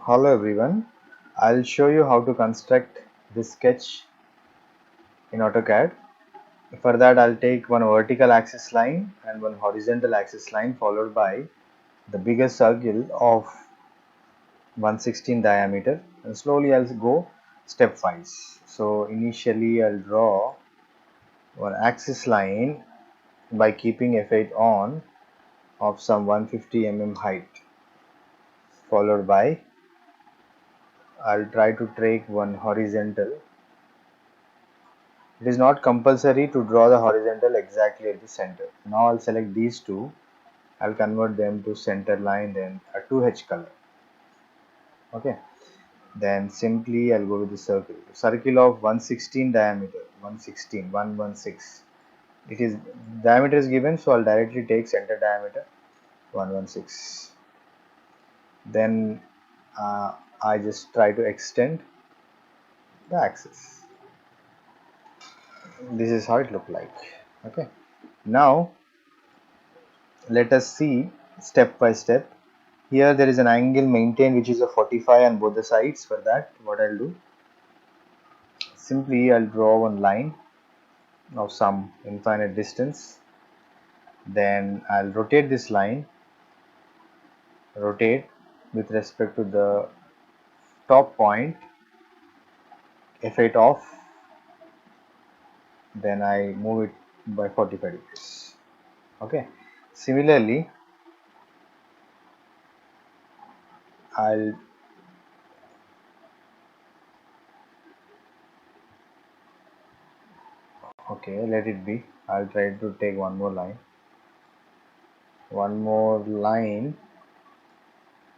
Hello everyone, I'll show you how to construct this sketch in AutoCAD. For that I'll take one vertical axis line and one horizontal axis line followed by the biggest circle of 116 diameter, and slowly I'll go stepwise. So initially I'll draw one axis line by keeping F8 on of some 150 mm height, followed by I'll try to take one horizontal. It is not compulsory to draw the horizontal exactly at the center. Now I'll select these two. I'll convert them to center line, then a 2H color. Okay. Then simply I'll go with the circle. Circle of 116 diameter. 116. It is diameter is given, so I'll directly take center diameter 116. Then I just try to extend the axis. This is how it look like. Okay. Now let us see step by step. Here there is an angle maintained which is a 45 on both the sides. For that, what I'll do, simply I'll draw one line of some infinite distance. Then I'll rotate this line, rotate with respect to the top point, F8 off, then I move it by 45 degrees. Okay. Similarly, I'll let it be. I'll try to take one more line,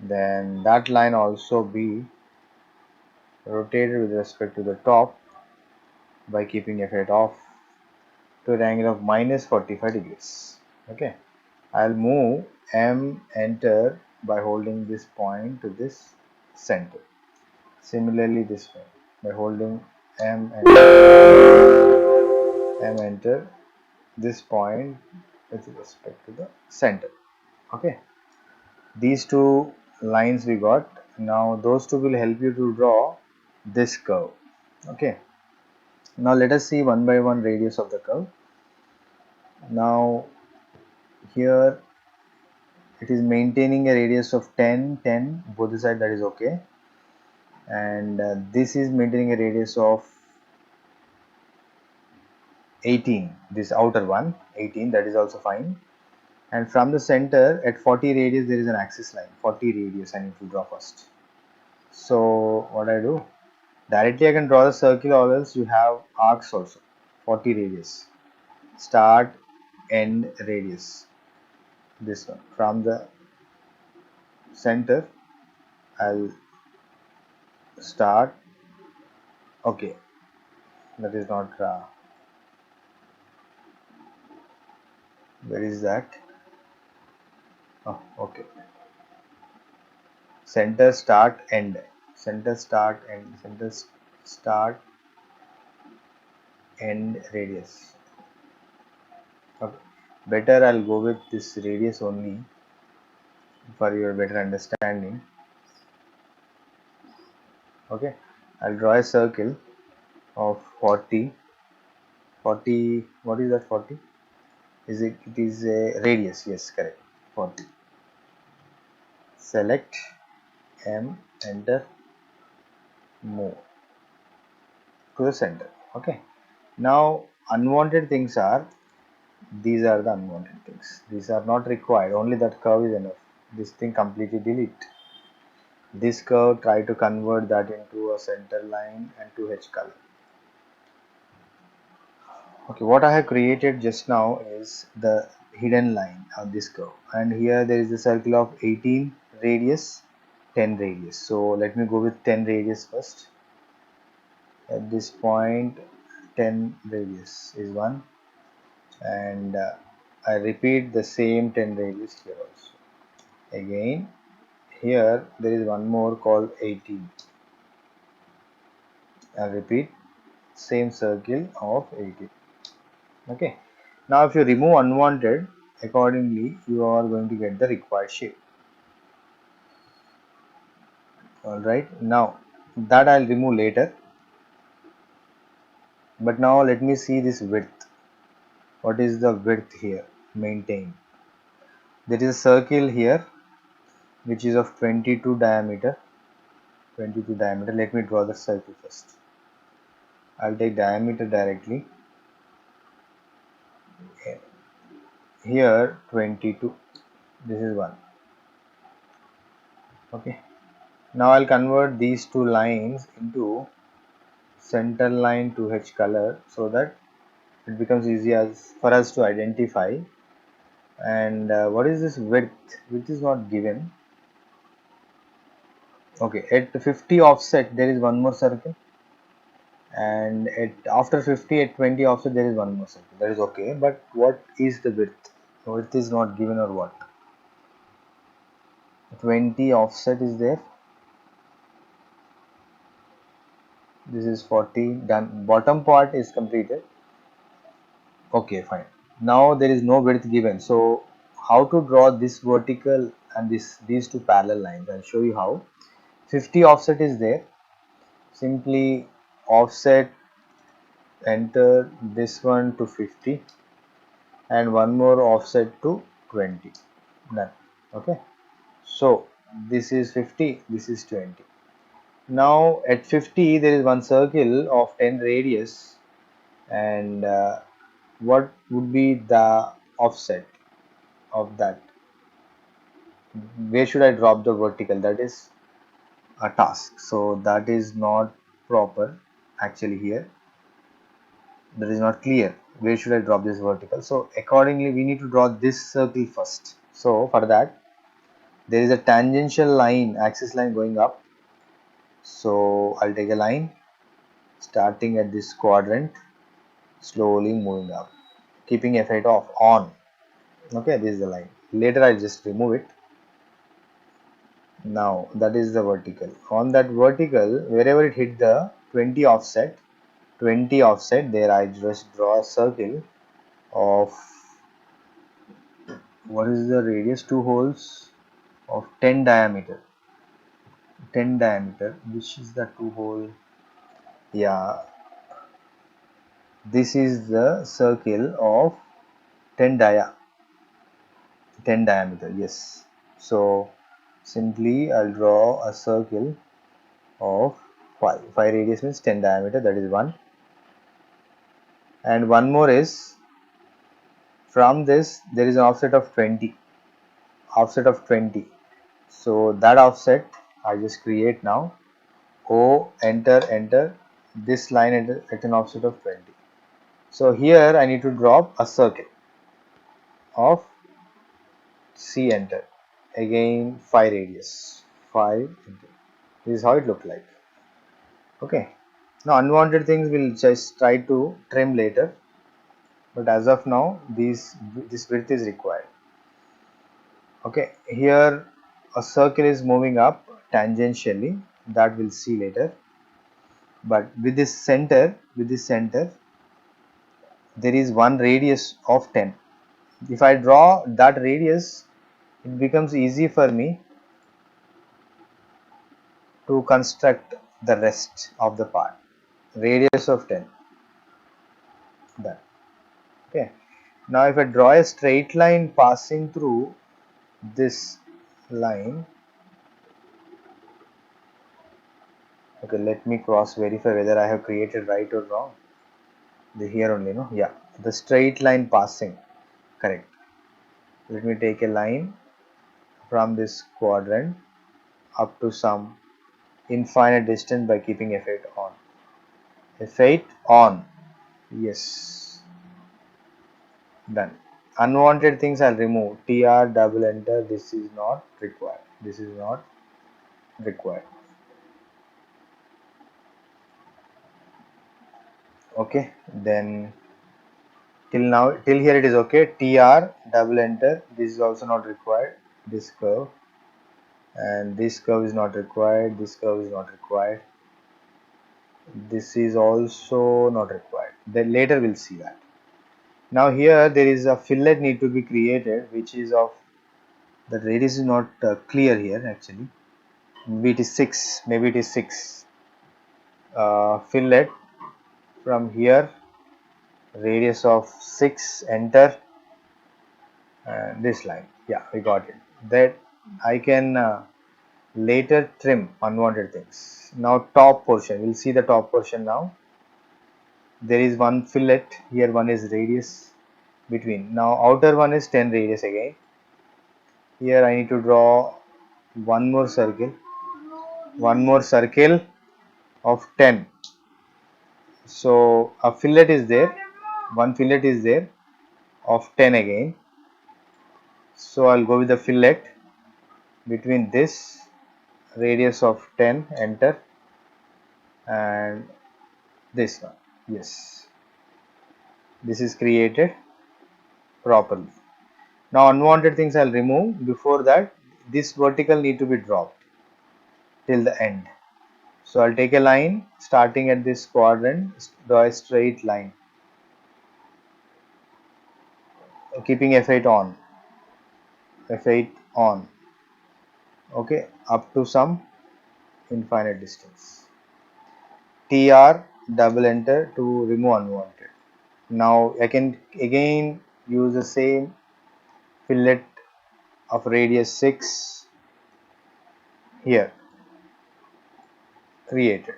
then that line also be rotated with respect to the top by keeping F8 off to an angle of minus 45 degrees. Okay, I'll move M enter by holding this point to this center. Similarly, this way by holding M enter this point with respect to the center. Okay, these two lines we got. Now those two will help you to draw this curve. Okay, now let us see one by one radius of the curve. Now here it is maintaining a radius of 10 both the side, that is okay, and this is maintaining a radius of 18, this outer one 18, that is also fine. And from the center at 40 radius there is an axis line, 40 radius I need to draw first. So what I do, directly I can draw the circle, or else you have arcs also. 40 radius, start end radius, this one from the center I'll start. Okay, that is not where is that? Oh, okay, center start end, center start end, center start end radius. Okay, better I'll go with this radius only for your better understanding. Okay, I'll draw a circle of 40. What is that 40? Is it is a radius? Yes, correct. 40. Select M, enter, move to the center. Okay, now unwanted things are, these are the unwanted things. These are not required, only that curve is enough. This thing completely delete. This curve, try to convert that into a center line and 2H color. Okay, what I have created just now is the hidden line of this curve, and here there is a circle of 18 radius, 10 radius. So let me go with 10 radius first. At this point 10 radius is one, and I repeat the same 10 radius here also. Again here there is one more called 18. I repeat same circle of 18. Okay, now if you remove unwanted, accordingly you are going to get the required shape. Alright, now that I'll remove later, but now let me see this width. What is the width here? Maintain. There is a circle here which is of 22 diameter. 22 diameter. Let me draw the circle first. I'll take diameter directly. Here 22. This is one. Okay. Now I'll convert these two lines into center line to H color so that it becomes easy for us to identify. And what is this width? Width is not given. Okay, at 50 offset there is one more circle, and after 50 at 20 offset there is one more circle. That is okay, but what is the width? Width is not given, or what? 20 offset is there. This is 40 done. Bottom part is completed. Okay, fine. Now there is no width given. So how to draw this vertical and these two parallel lines? I'll show you how. 50 offset is there. Simply offset, enter this one to 50 and one more offset to 20. Done. Okay. So this is 50, this is 20. Now at 50 there is one circle of 10 radius, and what would be the offset of that? Where should I drop the vertical? That is a task. So that is not proper actually here. That is not clear. Where should I drop this vertical? So accordingly we need to draw this circle first. So for that there is a tangential line, axis line going up. So I'll take a line starting at this quadrant, slowly moving up, keeping effect of on. Okay, this is the line. Later I'll just remove it. Now that is the vertical. On that vertical, wherever it hit the 20 offset there, I just draw a circle of, what is the radius? 2 holes of 10 diameter. 10 diameter. Which is the 2 hole? Yeah, this is the circle of 10 diameter. Yes. So simply I'll draw a circle of 5 radius means 10 diameter. That is one. And one more is, from this there is an offset of 20. So that offset I just create now. O, enter this line at an offset of 20. So here I need to drop a circle of C, enter, again 5 radius, 5 enter. This is how it looks like. Okay. Now unwanted things we'll just try to trim later, but as of now this width is required. Okay, here a circle is moving up tangentially, that we'll see later, but with this center there is one radius of 10. If I draw that radius, it becomes easy for me to construct the rest of the part. Radius of 10. Done. Okay. Now if I draw a straight line passing through this line, okay, let me cross verify whether I have created right or wrong. Here only, no? Yeah, the straight line passing, correct. Let me take a line from this quadrant up to some infinite distance by keeping effect on. Effect on. Yes. Done. Unwanted things I'll remove. TR, double enter. This is not required. This is not required. Okay. Then till here it is okay. TR, double enter. This is also not required. This curve. And this curve is not required. This curve is not required. This is also not required. Then later we'll see that. Now here there is a fillet need to be created, which is of, the radius is not clear here actually. maybe it is 6, maybe it is 6. Fillet from here, radius of 6, enter, and this line. Yeah, we got it. That I can later trim unwanted things. Now top portion, we'll see the top portion now. There is one fillet here, one is radius between. Now outer one is 10 radius again. Here I need to draw one more circle of 10. So a fillet is there, one fillet is there of 10 again. So I'll go with the fillet between this radius of 10, enter, and this one. Yes, this is created properly. Now unwanted things I'll remove. Before that, this vertical need to be dropped till the end. So I'll take a line starting at this quadrant, draw a straight line, keeping F8 on, okay, up to some infinite distance. TR, double enter to remove unwanted. Now I can again use the same fillet of radius 6 here, created.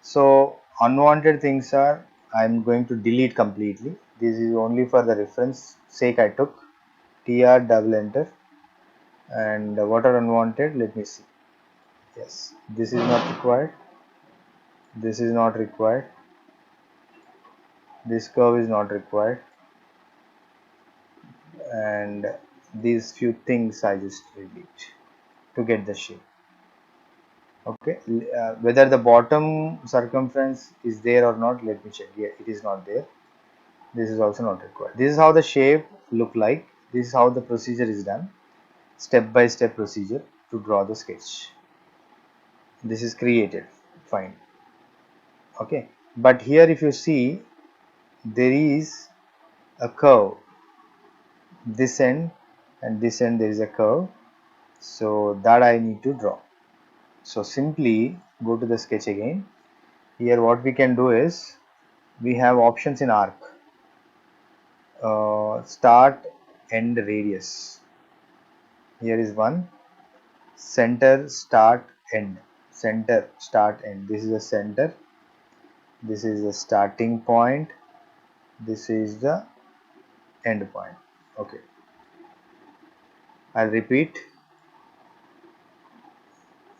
So unwanted things are, I'm going to delete completely. This is only for the reference sake I took. TR, double enter, and what are unwanted, let me see. Yes, this is not required, this is not required, this curve is not required, and these few things I just delete to get the shape. Okay, whether the bottom circumference is there or not, let me check. Yeah, it is not there. This is also not required. This is how the shape look like. This is how the procedure is done, step by step procedure to draw the sketch. This is created, fine. Okay, but here if you see, there is a curve, this end and this end there is a curve, so that I need to draw. So simply go to the sketch again. Here what we can do is, we have options in arc, start, end, radius. Here is one, center, start, end, center, start, end. This is the center, this is the starting point, this is the end point. Okay, I'll repeat,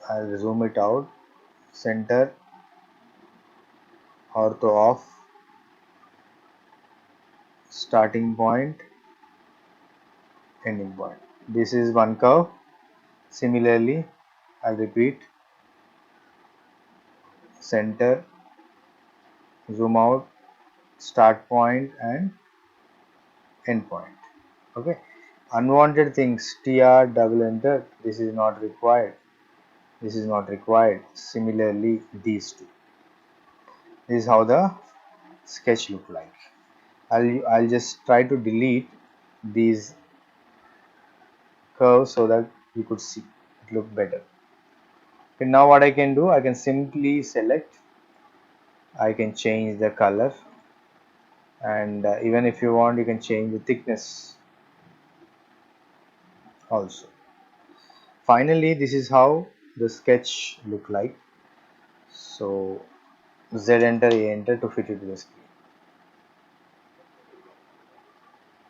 I'll zoom it out, center, ortho off, starting point, ending point. This is one curve. Similarly, I'll repeat, center, zoom out, start point and end point. Okay, unwanted things, TR, double enter, this is not required, this is not required. Similarly, these two. This is how the sketch look like. I'll just try to delete these curves so that you could see it look better. Okay, now what I can do, I can simply select, I can change the color, and even if you want, you can change the thickness also. Finally, this is how the sketch look like. So Z enter, A enter to fit it to the screen.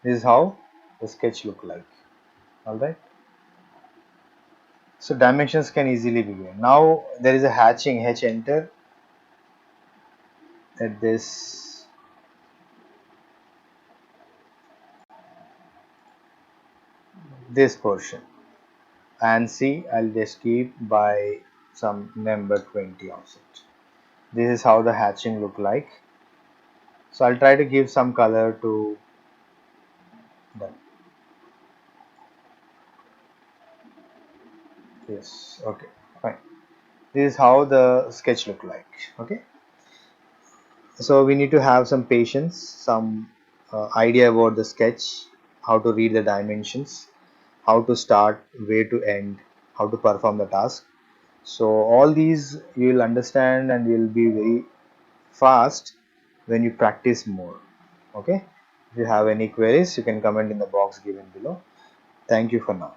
This is how the sketch look like. Alright. So dimensions can easily be given. Now there is a hatching, H enter at this portion. ANSYS, I'll just keep by some number 20 offset. This is how the hatching look like. So I'll try to give some color to that. Yes, okay, fine. This is how the sketch look like. Okay, so we need to have some patience, some idea about the sketch, how to read the dimensions, how to start, where to end, how to perform the task. So all these you will understand and you will be very fast when you practice more. Okay, if you have any queries, you can comment in the box given below. Thank you for now.